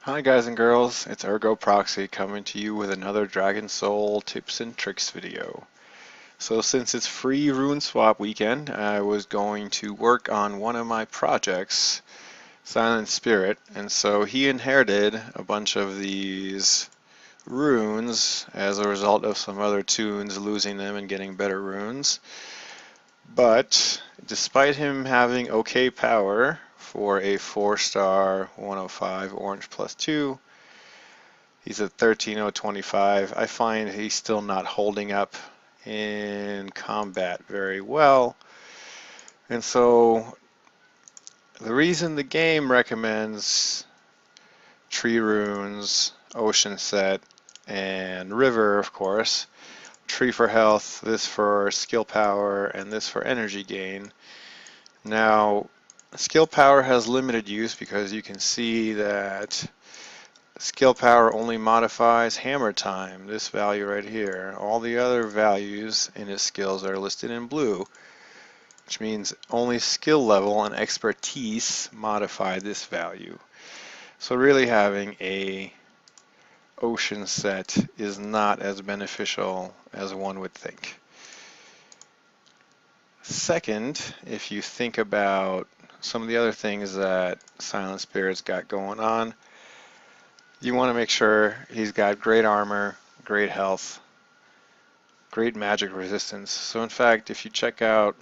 Hi guys and girls, it's ErgotProxy coming to you with another DragonSoul tips and tricks video. So since it's free rune swap weekend, I was going to work on one of my projects, Silent Spirit, and so he inherited a bunch of these runes as a result of some other toons losing them and getting better runes. But despite him having okay power for a 4-star 105 orange +2, he's at 13,025. I find he's still not holding up in combat very well. And so the reason the game recommends tree runes, ocean set, and river, of course, tree for health, this for skill power, and this for energy gain. Now, skill power has limited use because you can see that skill power only modifies hammer time, this value right here. All the other values in his skills are listed in blue, which means only skill level and expertise modify this value. So really having a ocean set is not as beneficial as one would think. Second, if you think about some of the other things that Silent Spirit's got going on, you want to make sure he's got great armor, great health, great magic resistance. So in fact, if you check out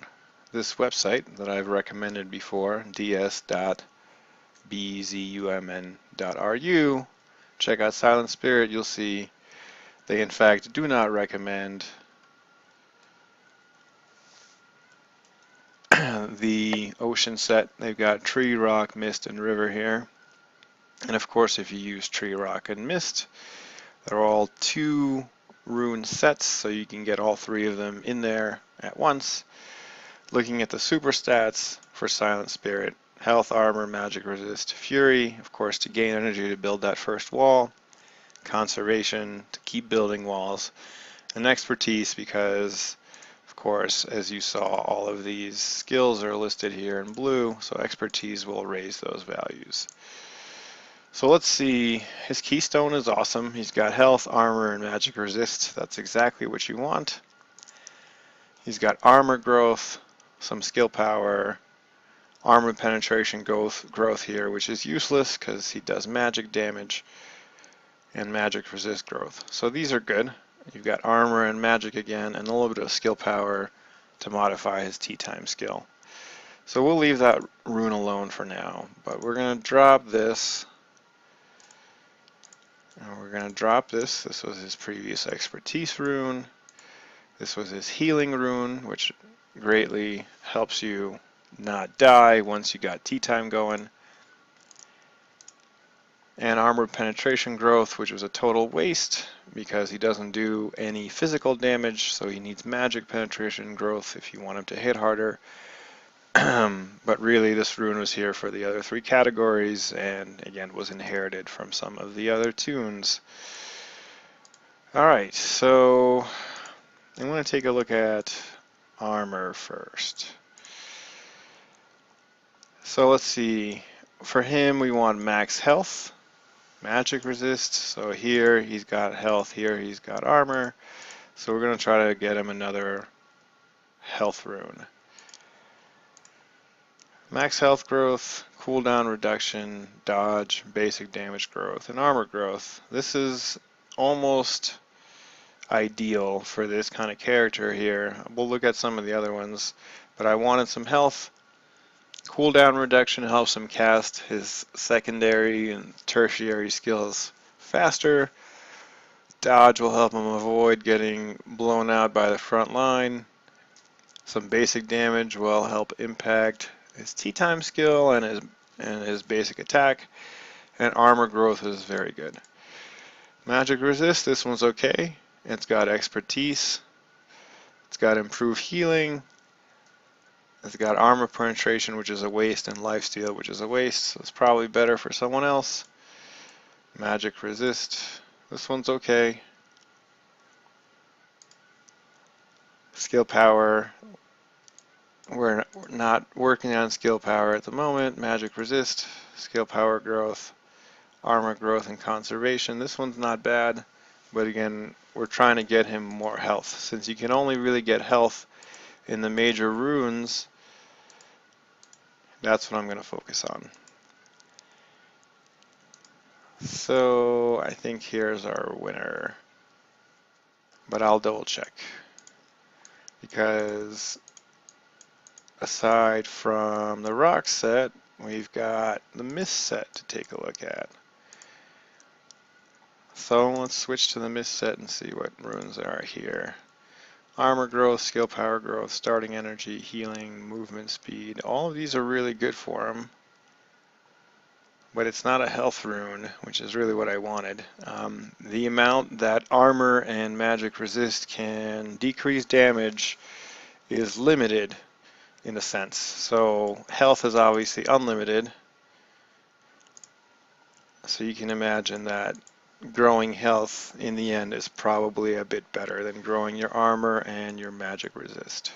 this website that I've recommended before, ds.bzumn.ru, check out Silent Spirit, you'll see they in fact do not recommend the ocean set. They've got tree, rock, mist, and river here. And of course, if you use tree, rock, and mist, they're all 2 rune sets, so you can get all 3 of them in there at once. Looking at the super stats for Silent Spirit, health, armor, magic resist, fury, of course to gain energy to build that first wall, conservation to keep building walls, and expertise because, of course, as you saw, all of these skills are listed here in blue, so expertise will raise those values. So let's see, his keystone is awesome. He's got health, armor, and magic resist. That's exactly what you want. He's got armor growth, some skill power, armor penetration growth here, which is useless because he does magic damage, and magic resist growth. So these are good. You've got armor and magic again, and a little bit of skill power to modify his T-time skill. So we'll leave that rune alone for now, but we're going to drop this. And we're going to drop this. This was his previous expertise rune. This was his healing rune, which greatly helps you not die once you got T-time going. And armor penetration growth, which was a total waste because he doesn't do any physical damage, so he needs magic penetration growth if you want him to hit harder. But really this rune was here for the other 3 categories, and again was inherited from some of the other toons. Alright, so I'm going to take a look at armor first. So let's see, for him we want max health, magic resist, so here he's got health, here he's got armor, so we're going to try to get him another health rune. Max health growth, cooldown reduction, dodge, basic damage growth, and armor growth. This is almost ideal for this kind of character here. We'll look at some of the other ones, but I wanted some health. Cooldown reduction helps him cast his secondary and tertiary skills faster. Dodge will help him avoid getting blown out by the front line. Some basic damage will help impact his T-time skill and his basic attack, and armor growth is very good. Magic resist, this one's okay. It's got expertise, it's got improved healing, it's got armor penetration, which is a waste, and lifesteal, which is a waste, so it's probably better for someone else. Magic resist, this one's okay. Skill power, we're not working on skill power at the moment. Magic resist, skill power growth, armor growth and conservation. This one's not bad, but again, we're trying to get him more health. Since you can only really get health in the major runes, that's what I'm going to focus on. So I think here's our winner, but I'll double check, because aside from the rock set, we've got the mist set to take a look at. So let's switch to the mist set and see what runes there are here. Armor growth, skill power growth, starting energy, healing, movement speed. All of these are really good for him, but it's not a health rune, which is really what I wanted. The amount that armor and magic resist can decrease damage is limited in a sense. So health is obviously unlimited. So you can imagine that growing health in the end is probably a bit better than growing your armor and your magic resist.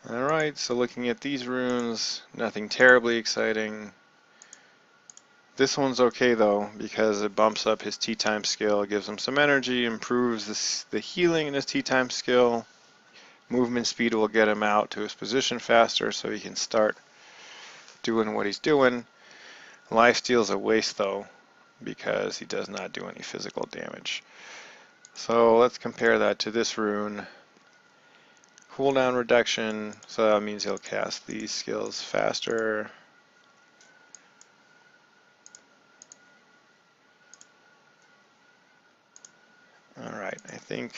Alright, so looking at these runes, nothing terribly exciting. This one's okay though, because it bumps up his tea time skill, gives him some energy, improves the healing in his tea time skill. Movement speed will get him out to his position faster so he can start doing what he's doing. Lifesteal's a waste though, because he does not do any physical damage. So let's compare that to this rune. Cooldown reduction, so that means he'll cast these skills faster. Alright, I think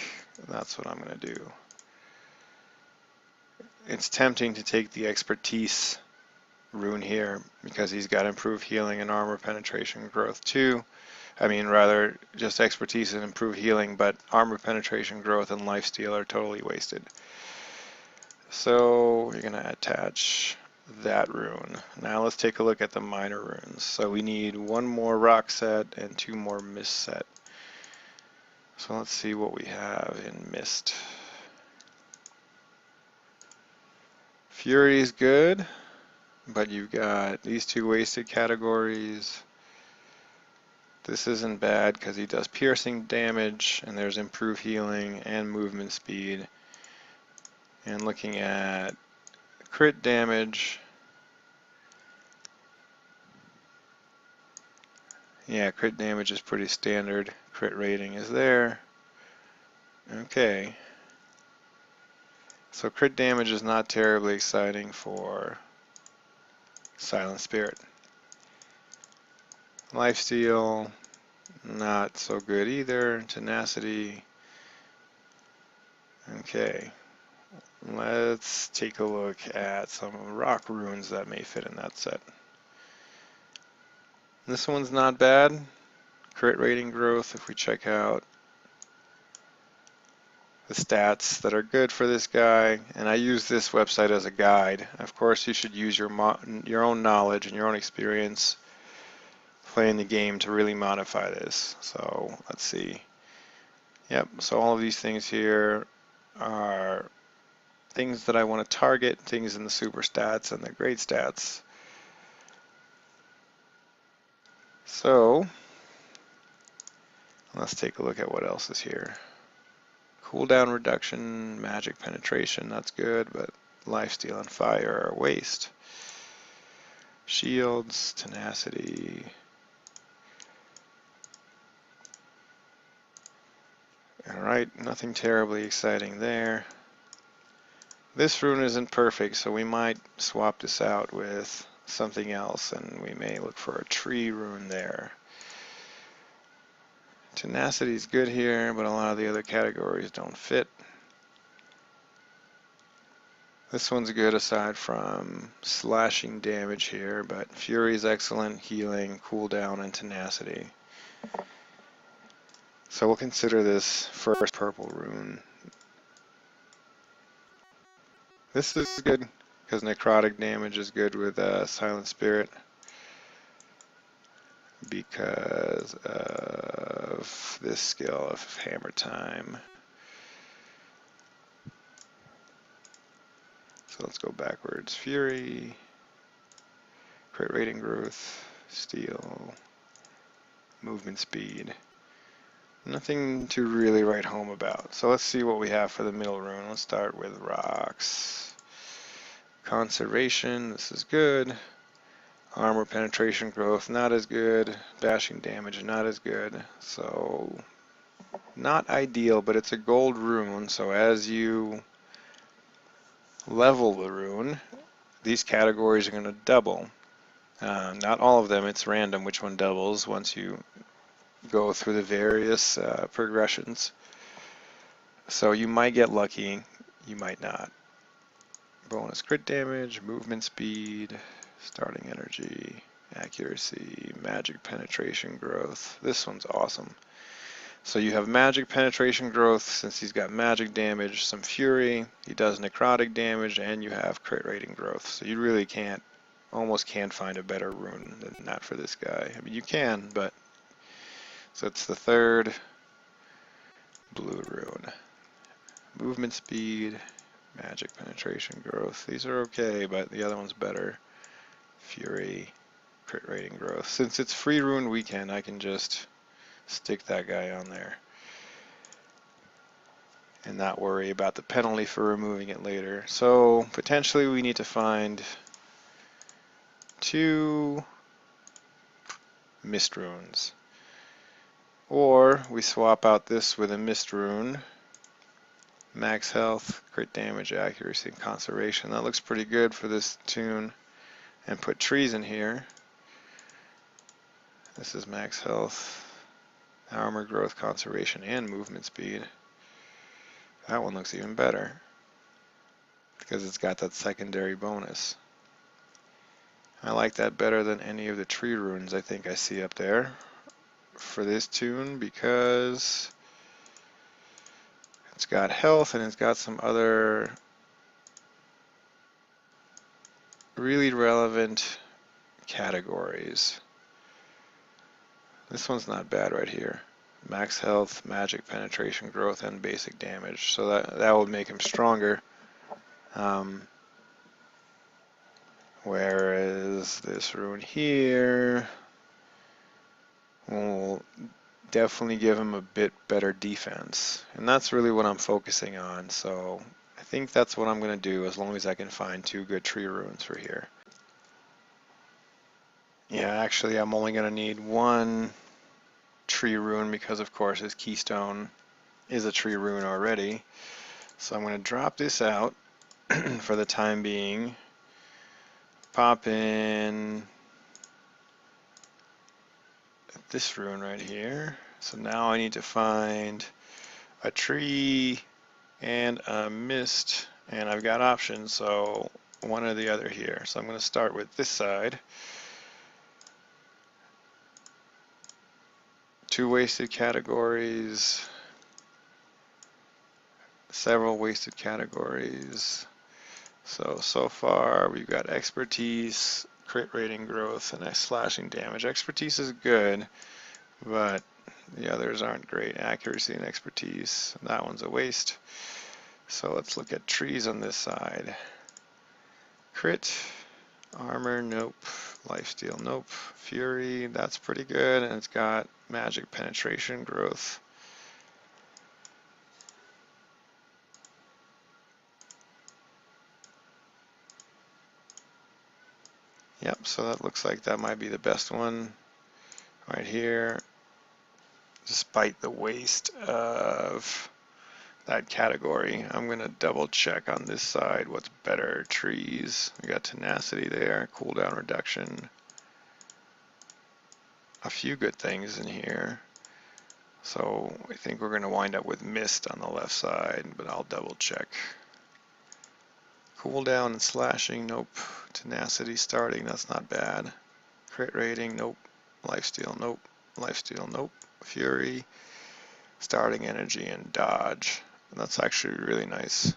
that's what I'm going to do. It's tempting to take the expertise rune here because he's got improved healing and armor penetration growth too. I mean, rather just expertise and improved healing, but armor penetration growth and lifesteal are totally wasted. So we're going to attach that rune. Now let's take a look at the minor runes. So we need one more rock set and two more mist set. So let's see what we have in mist. Fury is good, but you've got these two wasted categories. This isn't bad because he does piercing damage, and there's improved healing and movement speed. And looking at crit damage, yeah, crit damage is pretty standard. Crit rating is there. Okay. So crit damage is not terribly exciting for Silent Spirit. Lifesteal, not so good either. Tenacity. Okay. Let's take a look at some rock runes that may fit in that set. This one's not bad. Crit rating growth, if we check out the stats that are good for this guy, and I use this website as a guide. Of course, you should use your own knowledge and your own experience playing the game to really modify this. So let's see. Yep, so all of these things here are things that I want to target, things in the super stats and the great stats. So let's take a look at what else is here. Cooldown reduction, magic penetration, that's good, but lifesteal and fire are waste. Shields, tenacity. Alright, nothing terribly exciting there. This rune isn't perfect, so we might swap this out with something else, and we may look for a tree rune there. Tenacity is good here, but a lot of the other categories don't fit. This one's good aside from slashing damage here, but Fury is excellent, healing, cooldown, and tenacity. So we'll consider this first purple rune. This is good because necrotic damage is good with Silent Spirit because of this skill of Hammer Time. So let's go backwards. Fury, crit rating growth, steel, movement speed. Nothing to really write home about. So let's see what we have for the middle rune. Let's start with rocks. Conservation, this is good. Armor penetration growth, not as good. Bashing damage, not as good. So not ideal, but it's a gold rune, so as you level the rune, these categories are going to double. Not all of them, it's random which one doubles once you go through the various progressions. So you might get lucky, you might not. Bonus crit damage, movement speed, starting energy, accuracy, magic penetration growth. This one's awesome. So you have magic penetration growth since he's got magic damage, some fury, he does necrotic damage, and you have crit rating growth. So you really almost can't find a better rune than that for this guy. I mean, you can, but so it's the third blue rune. Movement speed, magic penetration growth. These are okay, but the other one's better. Fury, crit rating growth. Since it's free rune weekend, I can just stick that guy on there and not worry about the penalty for removing it later. So potentially we need to find 2 mist runes. Or we swap out this with a mist rune. Max health, crit damage, accuracy, and conservation. That looks pretty good for this tune. And put trees in here. This is max health, armor growth, conservation, and movement speed. That one looks even better because it's got that secondary bonus. I like that better than any of the tree runes I think I see up there for this tune because it's got health and it's got some other really relevant categories. This one's not bad right here. Max health, magic penetration growth, and basic damage. So that would make him stronger. Whereas this rune here will definitely give him a bit better defense. And that's really what I'm focusing on. So I think that's what I'm going to do as long as I can find 2 good tree runes for here. Yeah, actually I'm only going to need 1 tree rune because of course his keystone is a tree rune already. So I'm going to drop this out for the time being. Pop in this rune right here. So now I need to find a tree and a mist, and I've got options, so one or the other here. So I'm going to start with this side. 2 wasted categories, several wasted categories. So far we've got expertise, crit rating growth, and slashing damage. Expertise is good, but the others aren't great. Accuracy and expertise, that one's a waste. So let's look at trees on this side. Crit, armor, nope. Lifesteal, nope. Fury, that's pretty good, and it's got magic penetration growth. Yep, so that looks like that might be the best one right here, despite the waste of that category. I'm going to double check on this side what's better. Trees, we got tenacity there, cooldown reduction, a few good things in here. So I think we're going to wind up with mist on the left side, but I'll double check. Cooldown and slashing, nope. Tenacity starting, that's not bad. Crit rating, nope. Lifesteal, nope. Lifesteal, nope. Fury, starting energy, and dodge. And that's actually really nice.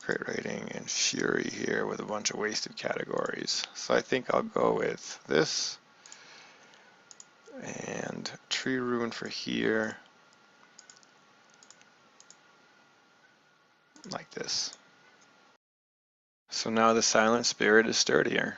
Crit rating and fury here with a bunch of wasted categories. So I think I'll go with this. And tree rune for here. Like this. So now the silent spirit is sturdier.